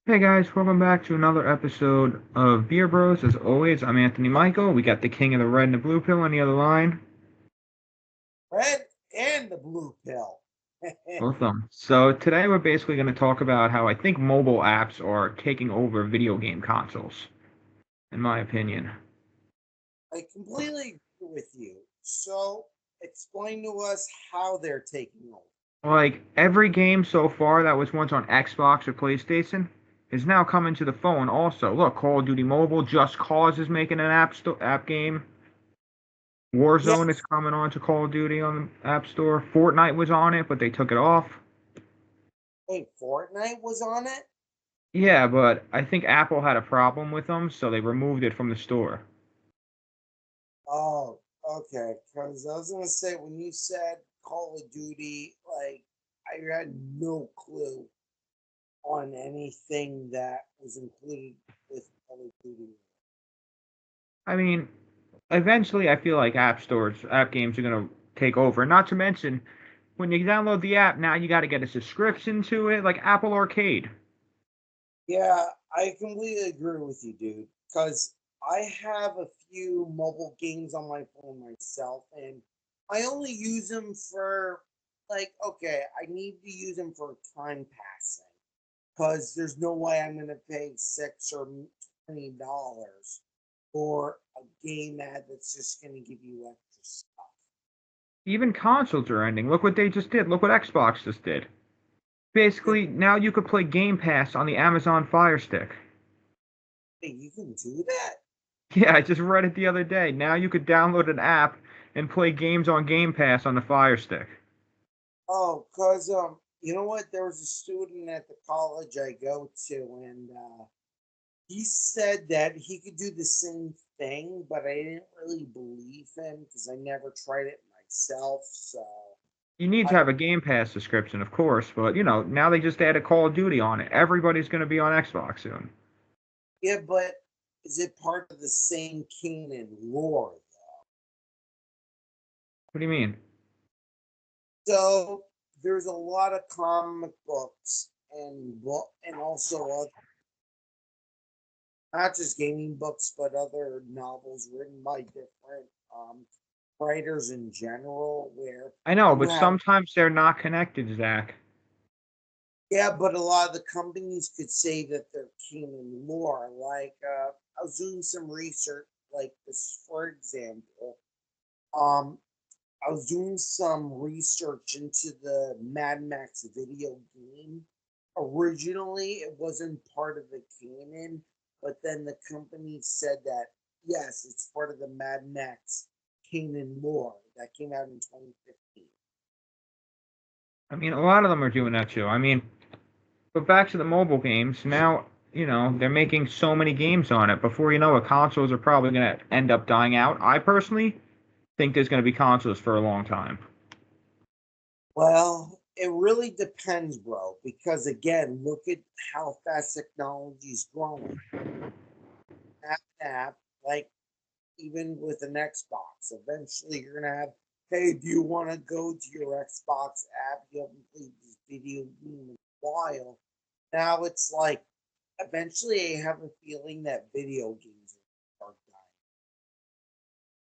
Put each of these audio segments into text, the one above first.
Hey guys, welcome back to another episode of Beer Bros. As always, I'm Anthony Michael. We got the king of the red and the blue pill on the other line. Red and the blue pill. Both of them. So today we're basically going to talk about how I think mobile apps are taking over video game consoles, in my opinion. I completely agree with you. So explain to us how they're taking over. Like every game so far that was once on Xbox or PlayStation is now coming to the phone also. Look, Call of Duty Mobile, Just Cause is making an app game. Warzone is Yes, coming on to Call of Duty on the App Store. Fortnite was on it, but they took it off. hey, Fortnite was on it. Yeah, but I think Apple had a problem with them, so they removed it from the store. Oh, okay. Because I was gonna say when you said Call of Duty, like I had no clue on anything that was included with Call of Duty. I mean, eventually I feel like app games are going to take over. Not to mention, when you download the app, now you got to get a subscription to it, like Apple Arcade. Yeah, I completely agree with you, dude. Because I have a few mobile games on my phone myself, and I only use them for, like, okay, I need to use them for time passing. Because there's no way I'm going to pay $6 or $20 for a game ad that's just going to give you extra stuff. Even consoles are ending. Look what they just did. Look what Xbox just did. That, Basically, now you could play Game Pass on the Amazon Fire Stick. hey, you can do that? Yeah, I just read it the other day. Now you could download an app and play games on Game Pass on the Fire Stick. Oh, because you know what? There was a student at the college I go to, and he said that he could do the same thing, but I didn't really believe him because I never tried it myself. So, You need I, to have a Game Pass subscription, of course, but now they just added Call of Duty on it. Everybody's going to be on Xbox soon. yeah, but is it part of the same canon lore? What do you mean? So there's a lot of comic books and also not just gaming books, but other novels written by different writers in general, where I know, you but have. sometimes they're not connected, Zach. Yeah, but a lot of the companies could say that they're canon lore. Like, I was doing some research, like this, for example. Um, I was doing some research into the Mad Max video game. Originally, it wasn't part of the canon, but then the company said that yes, it's part of the Mad Max canon lore that came out in 2015. I mean, a lot of them are doing that too. I mean, but back to the mobile games. Now, they're making so many games on it. Before you know it, consoles are probably going to end up dying out. I personally think there's going to be consoles for a long time. Well, it really depends, bro, because again, look at how fast technology is growing. App, like even with an Xbox, eventually you're gonna have, hey, do you want to go to your Xbox app? You haven't played this video game in a while. Now it's like, eventually, I have a feeling that video games are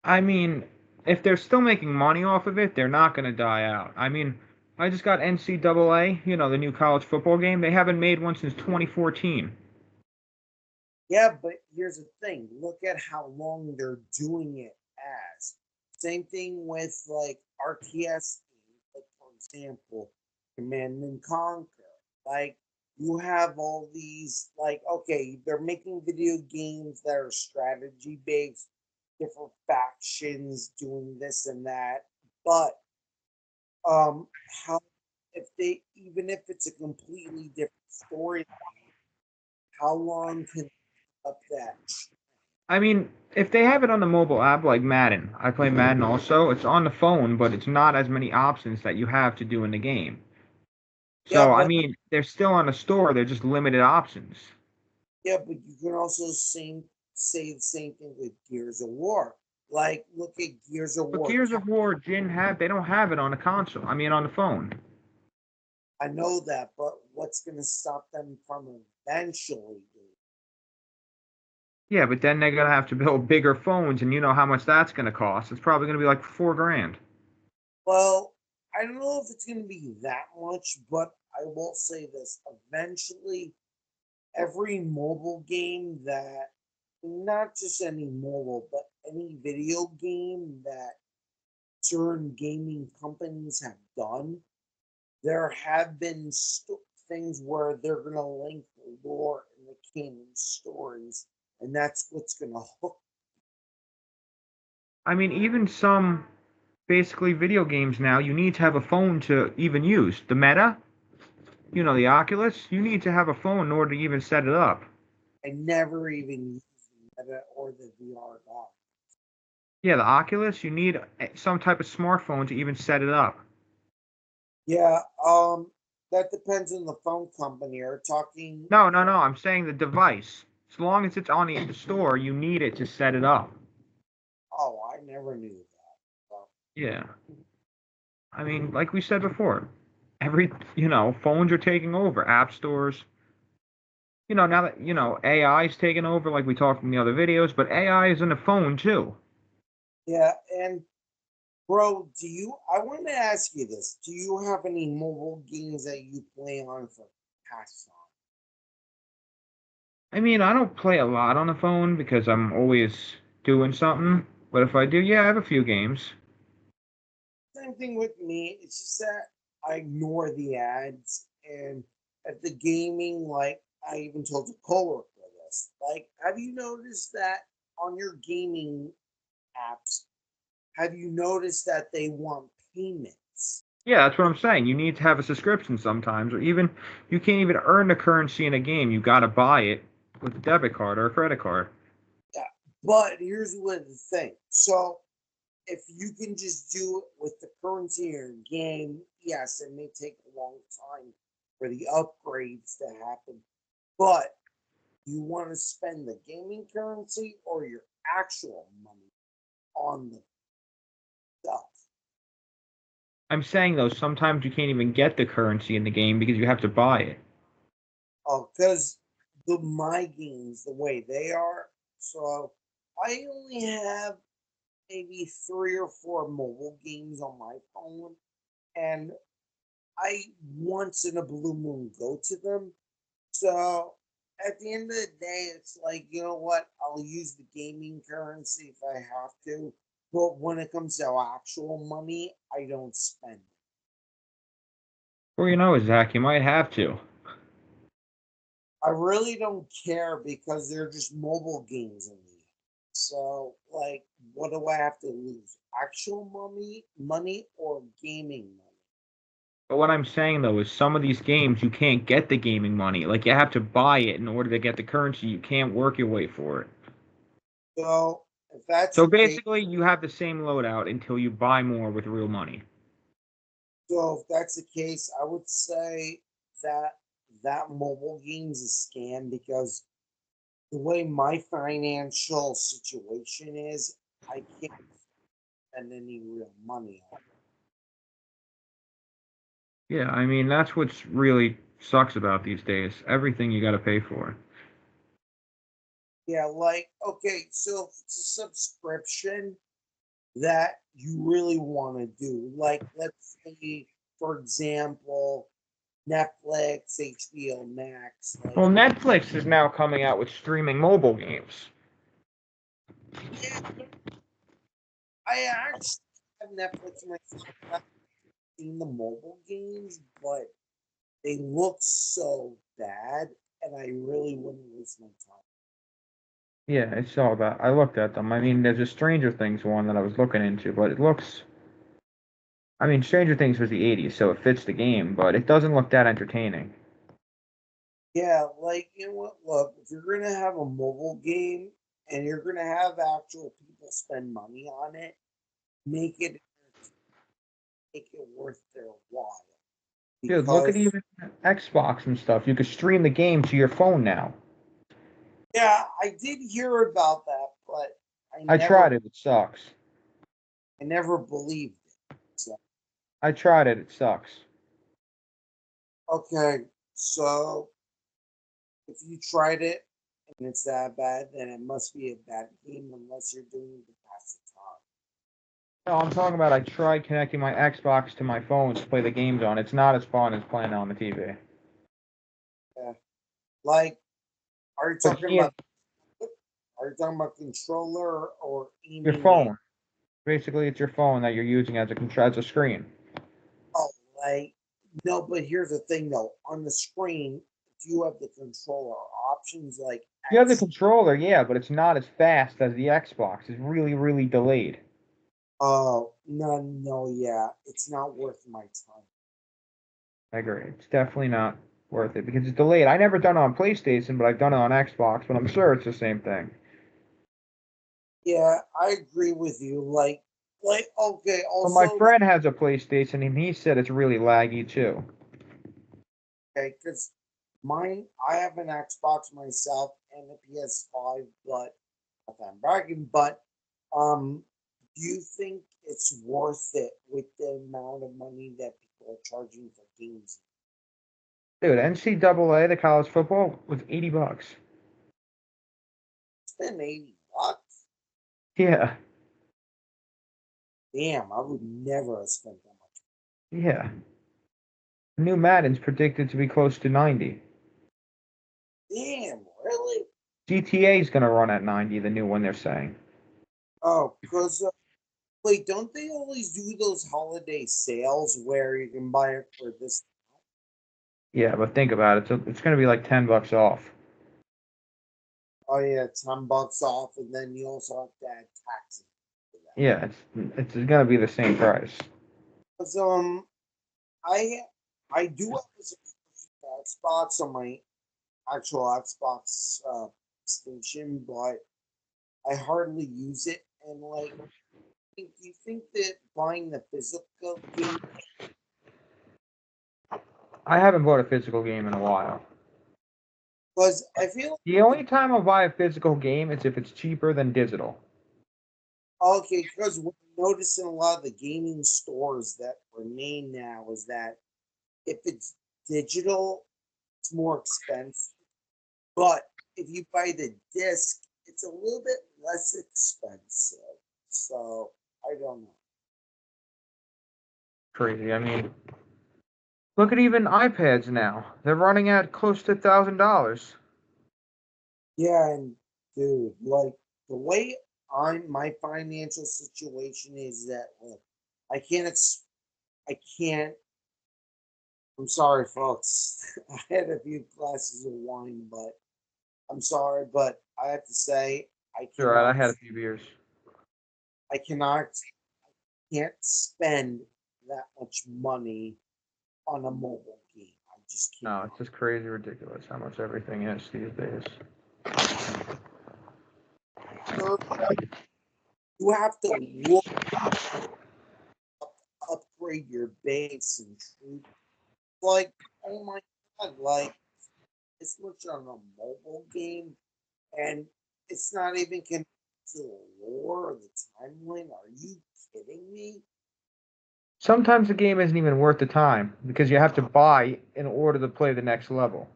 dying. I mean, if they're still making money off of it, they're not going to die out. I mean, I just got NCAA, the new college football game. They haven't made one since 2014. Yeah, but here's the thing. Look at how long they're doing it as. Same thing with like RTS games, like for example, Command and Conquer. Like you have all these like okay, they're making video games that are strategy based, different factions doing this and that. But how if they even if it's a completely different story, how long can they up that? I mean, if they have it on the mobile app like Madden, I play Madden also. It's on the phone, but it's not as many options that you have to do in the game. Yeah, So, I but mean, they're still on the store. They're just limited options. yeah, but you can also say the same thing with Gears of War. Like, look at Gears of But War. Gears of War didn't have. They don't have it on the console. I mean, on the phone. I know that, but what's going to stop them from eventually doing? Yeah, but then they're gonna have to build bigger phones, and you know how much that's gonna cost. It's probably gonna be like 4 grand. Well, I don't know if it's going to be that much, but I will say this: eventually, every mobile game that, not just any mobile, but any video game that certain gaming companies have done, there have been things where they're going to link the lore and the canon stories, and that's what's going to hook. I mean, even some basically video games now, you need to have a phone to even use. The Meta, the Oculus, you need to have a phone in order to even set it up. I never even used the Meta or the VR guide. Yeah, the Oculus, you need some type of smartphone to even set it up. Yeah, that depends on the phone company. Are talking. No, no, no. I'm saying the device. As long as it's on the store, you need it to set it up. Oh, I never knew that. Well, Yeah. I mean, like we said before, phones are taking over, app stores. Now that, AI is taking over, like we talked in the other videos, but AI is in the phone too. yeah, and bro, I want to ask you this. Do you have any mobile games that you play on for pastime? I mean, I don't play a lot on the phone because I'm always doing something, but if I do, yeah, I have a few games. Same thing with me. It's just that I ignore the ads and at the gaming, like I even told a coworker this. Like, have you noticed that on your gaming apps, have you noticed that they want payments? Yeah, that's what I'm saying. You need to have a subscription sometimes, or even you can't even earn the currency in a game. You got to buy it with a debit card or a credit card. Yeah. But here's what the thing. So if you can just do it with the currency in your game, yes, it may take a long time for the upgrades to happen. But you want to spend the gaming currency or your actual money on the stuff? I'm saying though, sometimes you can't even get the currency in the game because you have to buy it. Oh, because the my games the way they are. So I only have maybe 3 or 4 mobile games on my phone, and I once in a blue moon go to them. So at the end of the day, it's like, you know what? I'll use the gaming currency if I have to. But when it comes to actual money, I don't spend it. Or Zach, you might have to. I really don't care because they're just mobile games in the end. So, like, what do I have to lose? Actual money or gaming money? But what I'm saying though is some of these games you can't get the gaming money. Like you have to buy it in order to get the currency. You can't work your way for it. So, if that's So the case, basically, you have the same loadout until you buy more with real money. I would say that that mobile game's a scam because the way my financial situation is, I can't spend any real money on it. Yeah, I mean that's what's really sucks about these days. Everything you got to pay for. Yeah, like, okay, so if it's a subscription that you really want to do, like, let's say, for example, Netflix, HBO Max, like, Well, Netflix is now coming out with streaming mobile games. yeah, I actually have Netflix myself. I've seen the mobile games, but they look so bad, and I really wouldn't waste my time. Yeah, it's all about. I looked at them. I mean, there's a Stranger Things one that I was looking into, but it looks. I mean, Stranger Things was the '80s, so it fits the game, but it doesn't look that entertaining. Yeah, like, you know what? Look, if you're gonna have a mobile game and you're gonna have actual people spend money on it, make it make it worth their while. Dude, look at Because even Xbox and stuff. You could stream the game to your phone now. yeah, I did hear about that, but I I never tried it. It sucks. I never believed it. So I tried it. It sucks. Okay, so if you tried it and it's that bad, then it must be a bad game unless you're doing it to pass the time. No, I'm talking about I tried connecting my Xbox to my phone to play the games on. It's not as fun as playing on the TV. Yeah. Like, are you But talking seeing about controller or your aiming it? phone, basically, it's your phone that you're using as a screen. Oh, like no, but here's the thing though. On the screen, if you have the controller options like You have the X. controller, yeah, but it's not as fast as the Xbox. It's really, really delayed. Oh no, yeah, it's not worth my time. I agree. It's definitely not worth it because it's delayed. I never done it on PlayStation, but I've done it on Xbox. But I'm sure it's the same thing. Yeah, I agree with you. Like okay. But my Also, friend has a PlayStation, and he said it's really laggy too. okay, because mine, I have an Xbox myself and a PS5, but not that I'm bragging. But do you think it's worth it with the amount of money that people are charging for games? Dude, NCAA, the college football, was $80. Spend $80. Yeah, Damn, I would never have spent that much. yeah. New Madden's predicted to be close to 90. Damn, really? GTA's gonna run at 90, the new one they're saying. Oh, because wait, don't they always do those holiday sales where you can buy it for this? Yeah, but think about it. It's gonna be like $10 off. Oh yeah, $10 off, and then you also have to add taxes for that. Yeah, it's gonna be the same price. 'Cause, I I do have a subscription to Xbox on my actual Xbox station, but I hardly use it. And like, do you think that buying the physical game? I haven't bought a physical game in a while. Because I feel The only time I'll buy a physical game is if it's cheaper than digital. okay, because what I notice in a lot of the gaming stores that remain now is that if it's digital, it's more expensive. But if you buy the disc, it's a little bit less expensive. So I don't know. Crazy. I mean, look at even iPads now. They're running at close to $1,000. Yeah, and dude, like the way my financial situation is that look, I can't I can't. I'm sorry, folks. I had a few glasses of wine, but I'm sorry, but I have to say Sure, right. I had a few beers. I cannot can't spend that much money on a mobile game. I just No, cannot. it's just crazy ridiculous how much everything is these days. You have to look upgrade your base and troop. Like, oh my god, like this much on a mobile game, and it's not even connected to the lore or the timeline. Are you kidding me? Sometimes the game isn't even worth the time because you have to buy in order to play the next level.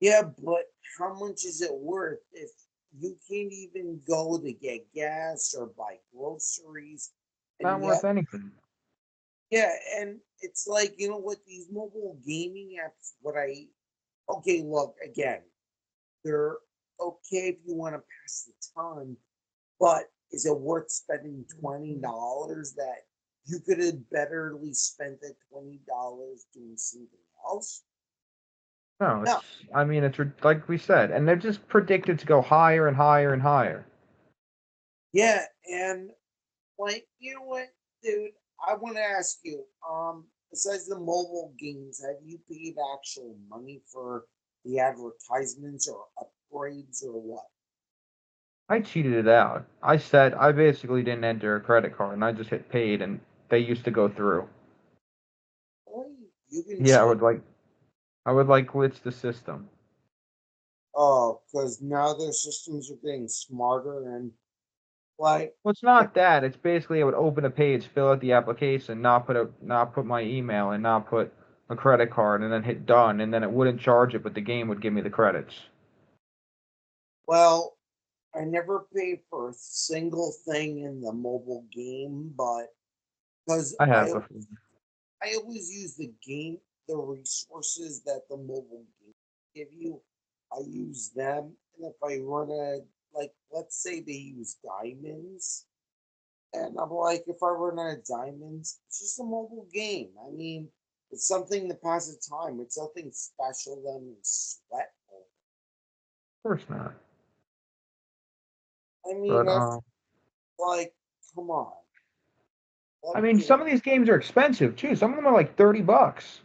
Yeah, but how much is it worth if you can't even go to get gas or buy groceries, Not and worth yet, anything. yeah, and it's like you know what these mobile gaming apps. What I okay, look again, they're okay if you want to pass the time, but is it worth spending $20 that you could have betterly spent that $20 doing something else? No, No. I mean, like we said, and they're just predicted to go higher and higher and higher. Yeah, and like you know what, dude, I want to ask you, besides the mobile games, have you paid actual money for the advertisements or upgrades or what? I cheated it out. I basically didn't enter a credit card and I just hit paid and they used to go through. Well, you can Yeah, cheat. I would like glitch the system. Oh, because now their systems are getting smarter and like, Well, it's not that. It's basically I would open a page, fill out the application, not put my email, and not put a credit card and then hit done, and then it wouldn't charge it, but the game would give me the credits. Well, I never paid for a single thing in the mobile game, but because I have before. I always use the resources that the mobile game give you. I use them, and if I run like, let's say they use diamonds, and I'm like, if I run out of diamonds, it's just a mobile game. I mean, it's something to pass the time. It's nothing special than sweat over. Of course not. I mean, But that's like, come on. I Let mean, me some of these games are expensive too. Some of them are like $30.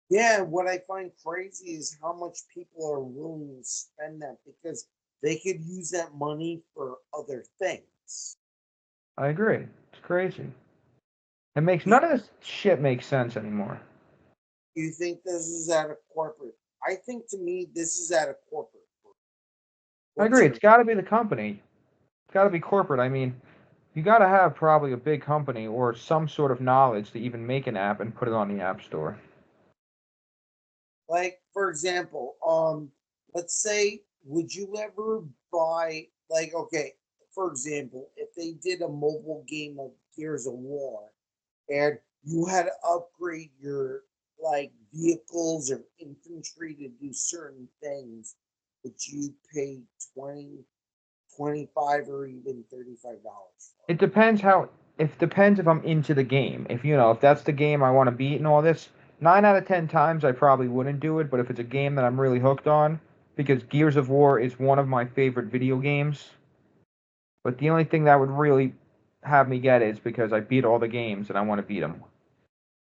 Yeah, what I find crazy is how much people are willing to spend that because they could use that money for other things. I agree. It's crazy. It makes You, none of this shit makes sense anymore. you think this is at a corporate? I think to me, this is at a corporate. I What's agree. your It's got to be the company. It's got to be corporate. I mean, you got to have probably a big company or some sort of knowledge to even make an app and put it on the App Store. like, for example, let's say, would you ever buy like, okay, for example, if they did a mobile game of Gears of War and you had to upgrade your like vehicles or infantry to do certain things, but you pay 20, 25, or even $35 for It depends how. It depends if I'm into the game. If that's the game I want to beat and all this, 9 out of 10 times I probably wouldn't do it. But if it's a game that I'm really hooked on, because Gears of War is one of my favorite video games. But the only thing that would really have me get it is because I beat all the games and I want to beat them.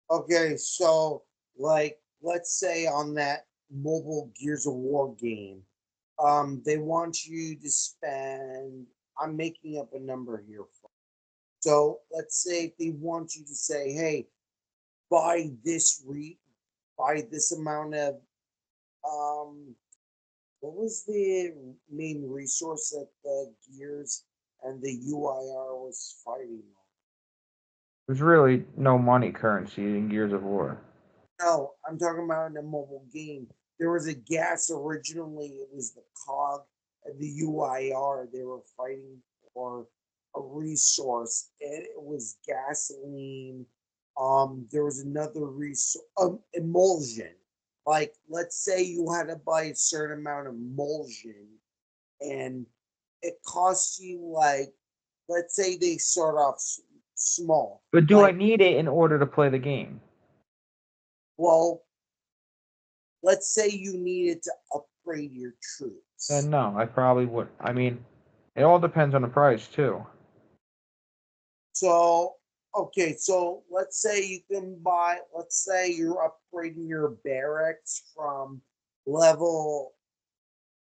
it. Okay, so like let's say on that mobile Gears of War game, they want you to spend, I'm making up a number here. So let's say if they want you to say, hey, buy this buy this amount of um what was the main resource that the Gears and the UIR was fighting on? There's really no money currency in Gears of War. No, I'm talking about in a mobile game. There was a gas originally, it was the COG and the UIR. They were fighting for a resource, and it was gasoline. There was another resource, emulsion. Like, let's say you had to buy a certain amount of emulsion, and it costs you like, let's say they start off small. But do I Like, need it in order to play the game? well, let's say you needed to upgrade your troops. Then no, I probably would. I mean, it all depends on the price too. So, okay, so let's say you can buy, let's say you're upgrading your barracks from level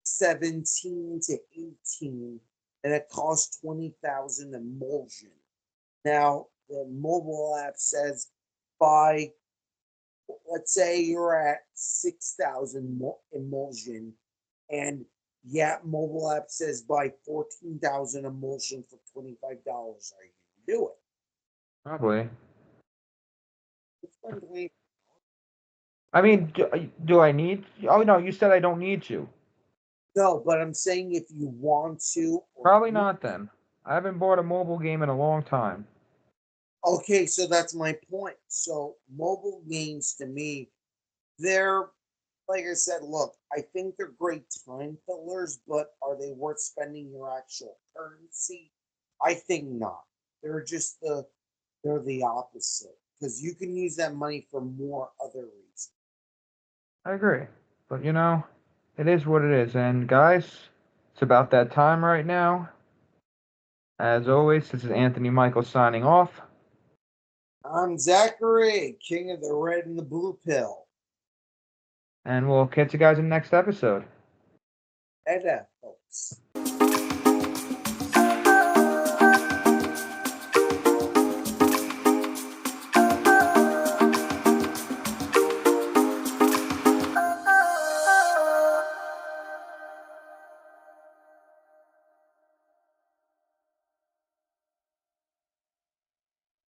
17 to 18, and it costs 20,000 emulsion. Now, the mobile app says buy, let's say you're at 6,000 emulsion, and yeah, mobile app says buy 14,000 emulsion for $25. Are you going to do it? Probably. Spend 20. I mean, do I need? Oh no, you said I don't need to. No, but I'm saying if you want to, or Probably not then. I haven't bought a mobile game in a long time. okay, so that's my point. So mobile games to me, they're like I said, look, I think they're great time fillers, but are they worth spending your actual currency? I think not. They're just they're the opposite because you can use that money for more other reasons. I agree, but it is what it is. And guys, it's about that time right now. As always, this is Anthony Michael signing off, I'm Zachary, king of the red and the blue pill. and we'll catch you guys in the next episode. And folks.